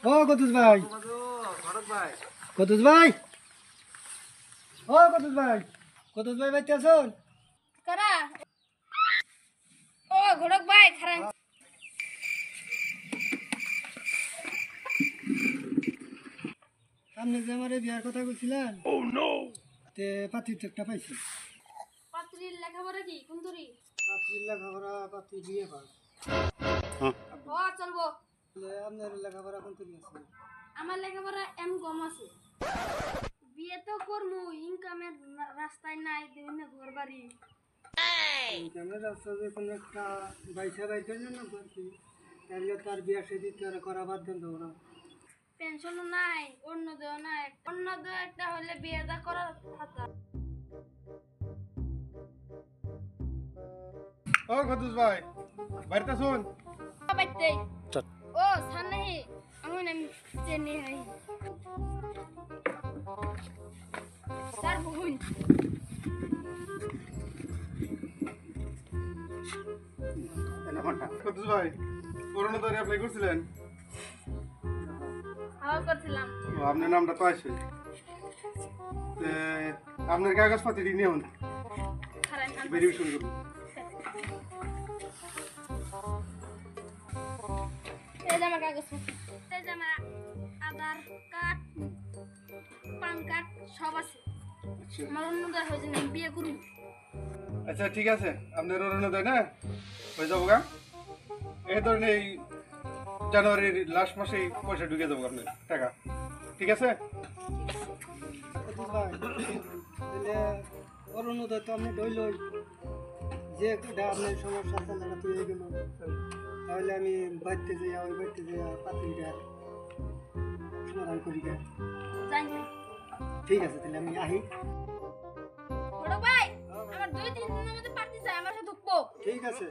ও কতুস ভাই, কতুস ভাই, ও কতুস ভাই, কতুস ভাই বাইতে আছেন? কারা ও ঘড়ক ভাই খারান আপনি যে আমার বিয়ার কথা বলছিলেন তে পাত্রী তো একটা পাইছি। পাত্রীর লেখাপড়া কি কুন্তরি পাত্রীর লেখাপড়া পাত্রী বিয়ে পাস। ও চলবো আপনার লেখাপড়া কোন তৈরি আছে? আমার লেখাপড়া কম আছে বিয়ে তো করমু ইনকামের রাস্তায় নাই বিভিন্ন ঘর বাড়ি ইনকামের রাস্তা যে কোনো একটা বাইসা বাইতে না করছি তাহলে তার বিয়া সেদি করা বাদ দেন দেবো না। পেনশনও নাই অন্যদেও নাই অন্যদেও একটা হলে বিয়ে দা করার কথা ও কতুস ভাই বাড়িতে শুন বাইতে ও সানাহি আমি চেনি হই স্যার বহুন কতুস ভাই অরুণোদয় অ্যাপ্লাই করছিলেন? হাওয়া করছিলাম ও, আপনার নামটা তো আছে আপনার কাগজপাতি নিয়ে হন খারান ভেরিফিকেশন করুন। এই যে আমার কাগজ এই যে আমার আধার কার্ড পান কার্ড সব আছে আমার অন্যদের হয়েছে না বিয়ে করুন আচ্ছা ঠিক আছে আপনার অরুণোদয় না হয়ে যাবো গা এই ধরেন এই জানুয়ারির লাস্ট মাসেই পয়সা ঢুকে যাবো আপনার টাকা ঠিক আছে? কতুস ভাই তাহলে অরুণোদয় তো আপনি ডইলই যে এটা আপনার সমস্যা চালাটা তৈরি গেল তাহলে আমি বাড়িতে যাই ওই বাড়িতে যাই পাত্রীটা সমাধান করি গে। জানি না ঠিক আছে তাহলে আমি আহি। বড় ভাই আমার 2-3 দিনের মধ্যে পার্টি চাই আমার সাথে ঢুকবো ঠিক আছে।